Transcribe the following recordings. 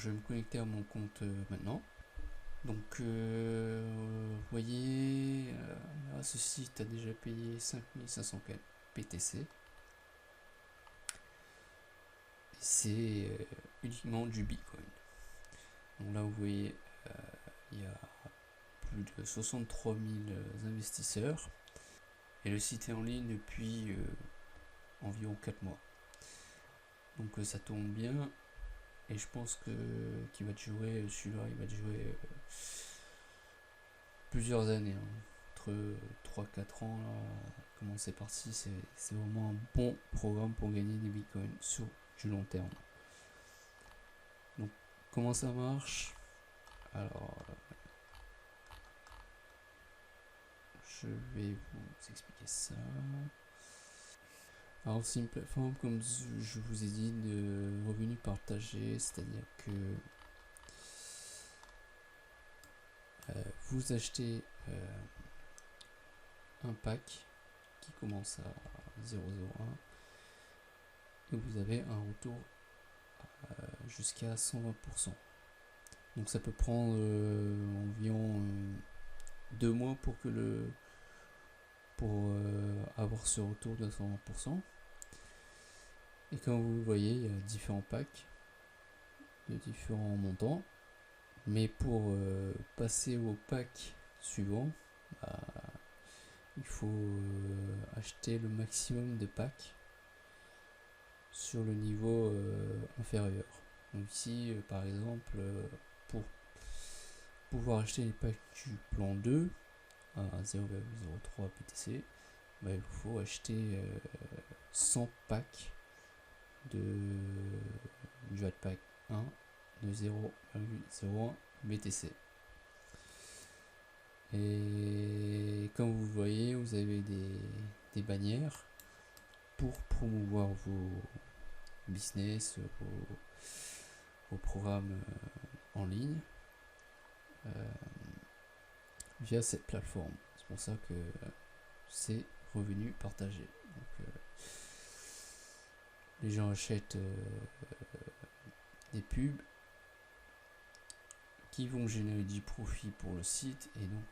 je vais me connecter à mon compte maintenant. Donc vous voyez, là, ce site a déjà payé 5504 PTC. Et c'est uniquement du Bitcoin. Donc là vous voyez, il y a plus de 63 000 investisseurs. Et le site est en ligne depuis environ 4 mois. Donc ça tourne bien. Et je pense qu'il va te jouer, celui-là, il va te jouer plusieurs années. Entre 3-4 ans, là, comment c'est parti, c'est vraiment un bon programme pour gagner des bitcoins sur du long terme. Donc, comment ça marche? Alors, je vais vous expliquer ça. Alors, c'est une plateforme, comme je vous ai dit, de revenus partagés, c'est-à-dire que vous achetez un pack qui commence à 0,01 et vous avez un retour jusqu'à 120%. Donc ça peut prendre environ 2 mois pour avoir ce retour de 120%. Et comme vous le voyez, il y a différents packs de différents montants. Mais pour passer au pack suivant, il faut acheter le maximum de packs sur le niveau inférieur. Donc ici, par exemple, pour pouvoir acheter les packs du plan 2 à 0,03 PTC, il faut acheter 100 packs du pack 1 de 0,01 BTC. Et comme vous voyez, vous avez des bannières pour promouvoir vos business, vos programmes en ligne via cette plateforme. C'est pour ça que c'est revenu partagé. Donc, les gens achètent des pubs qui vont générer du profit pour le site, et donc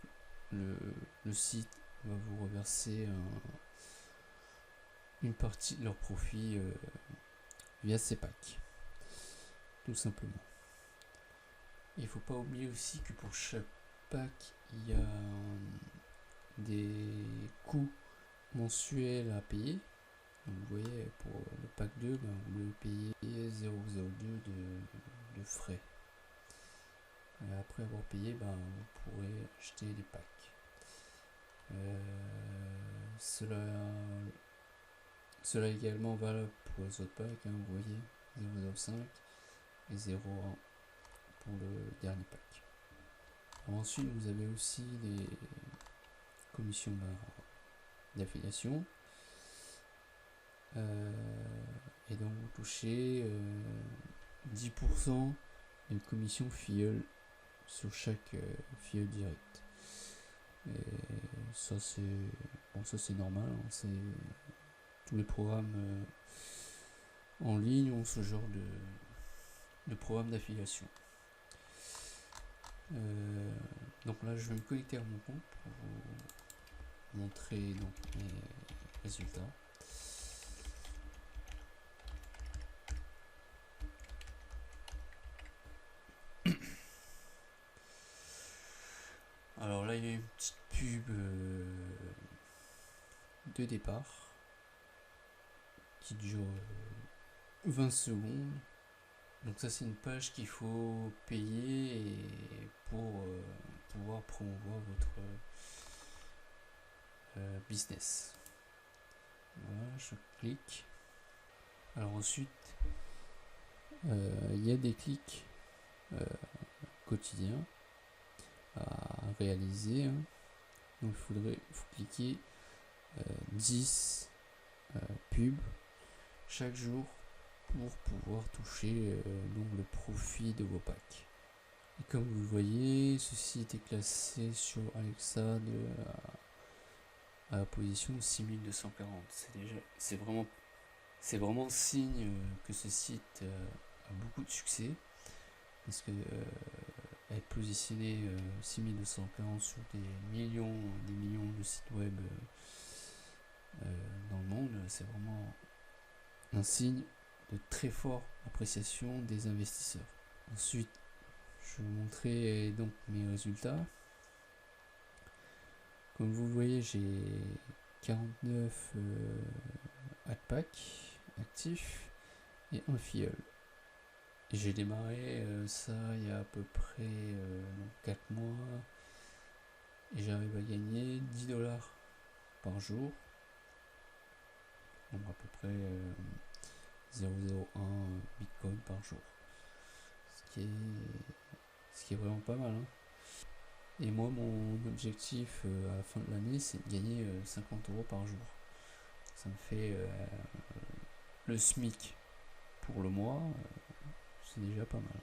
le site va vous reverser une partie de leur profit via ces packs, tout simplement. Il ne faut pas oublier aussi que pour chaque pack, il y a des coûts mensuels à payer. Donc vous voyez, pour le pack 2, vous devez payer 0,02 de frais. Et après avoir payé, vous pourrez acheter les packs. Cela est également valable pour les autres packs, vous voyez, 0,05 et 0,1 pour le dernier pack. Alors ensuite, vous avez aussi les commissions d'affiliation. Et donc vous touchez 10% de commission filleule sur chaque filleul direct. Et ça c'est normal, tous les programmes en ligne ont ce genre de programme d'affiliation. Donc là je vais me connecter à mon compte pour vous montrer donc mes résultats. Alors là il y a une petite pub de départ qui dure 20 secondes. Donc ça c'est une page qu'il faut payer pour pouvoir promouvoir votre business. Voilà, je clique. Alors ensuite, il y a des clics quotidiens à réaliser. Donc il faut cliquer 10 pubs chaque jour pour pouvoir toucher donc le profit de vos packs. Et comme vous le voyez, ce site est classé sur Alexa à la position 6240. C'est vraiment signe que ce site a beaucoup de succès. parce que être positionné 6240 sur des millions de sites web dans le monde, c'est vraiment un signe de très forte appréciation des investisseurs. Ensuite, je vais vous montrer donc mes résultats. Comme vous voyez, j'ai 49 adpacks actifs et un filleul. J'ai démarré ça il y a à peu près 4 mois et j'arrive à gagner 10 $ par jour, donc à peu près 0,01 bitcoin par jour, ce qui est vraiment pas mal, hein. Et moi, mon objectif à la fin de l'année, c'est de gagner 50 € par jour. Ça me fait le SMIC pour le mois, c'est déjà pas mal.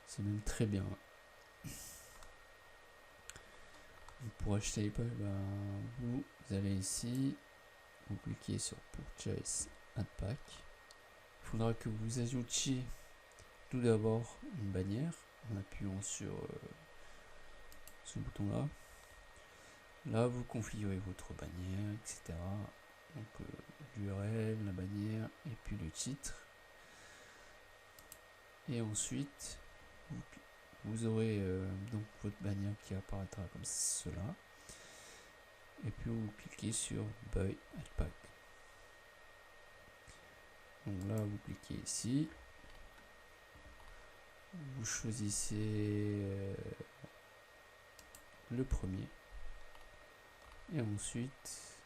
C'est même très bien. Pour acheter les pages, vous allez ici, vous cliquez sur Purchase Adpack. Il faudra que vous ajoutiez tout d'abord une bannière en appuyant sur ce bouton là. Là, vous configurez votre bannière, etc. Donc l'URL, la bannière et puis le titre. Et ensuite, vous aurez donc votre bannière qui apparaîtra comme cela. Et puis vous cliquez sur Buy Adpack. Donc là, vous cliquez ici. Vous choisissez le premier. Et ensuite,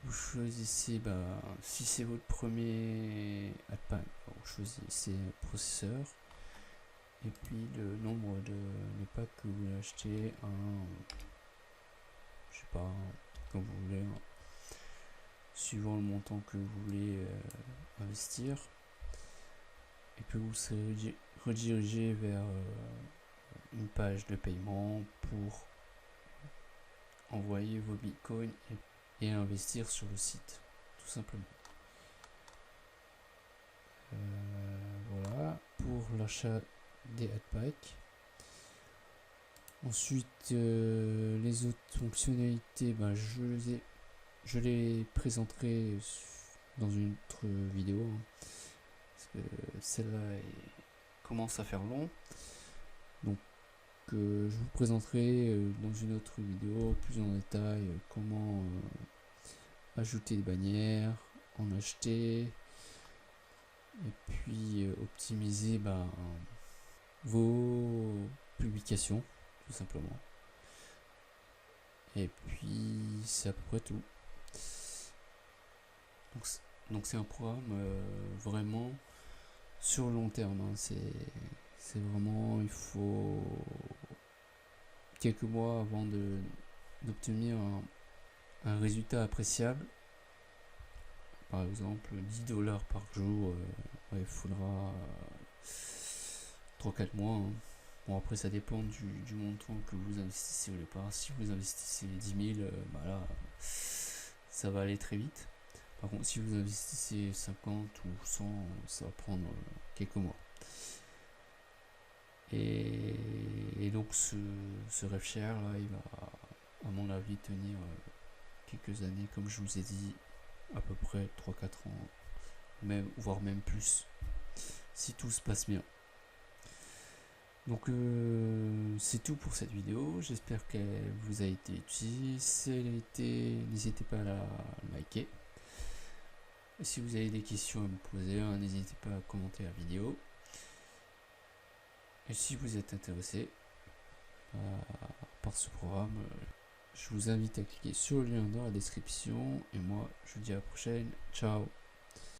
vous choisissez, si c'est votre premier adpack, vous choisissez processeur. Et puis le nombre de packs que vous voulez acheter, je sais pas, comme vous voulez, suivant le montant que vous voulez investir. Et puis vous serez redirigé vers une page de paiement pour envoyer vos bitcoins et investir sur le site, tout simplement. Voilà pour l'achat des adpacks. Ensuite, les autres fonctionnalités, je les présenterai dans une autre vidéo, hein, parce que celle-là commence à faire long. Donc, je vous présenterai dans une autre vidéo plus en détail comment ajouter des bannières, en acheter, et puis optimiser vos publications, tout simplement. Et puis c'est à peu près tout. Donc c'est un programme vraiment sur le long terme, hein. C'est vraiment, il faut quelques mois avant d'obtenir un résultat appréciable. Par exemple 10 $ par jour, il faudra 3-4 mois, hein. Bon, après ça dépend du montant que vous investissez au départ. Si vous investissez 10 000, là ça va aller très vite. Par contre, si vous investissez 50 ou 100, ça va prendre quelques mois. Et donc ce RevShare là, il va à mon avis tenir quelques années, comme je vous ai dit, à peu près 3-4 ans, même, voire même plus, si tout se passe bien. Donc c'est tout pour cette vidéo, j'espère qu'elle vous a été utile. Si elle a été, n'hésitez pas à la liker. Et si vous avez des questions à me poser, n'hésitez pas à commenter la vidéo. Et si vous êtes intéressé par ce programme, je vous invite à cliquer sur le lien dans la description. Et moi, je vous dis à la prochaine. Ciao!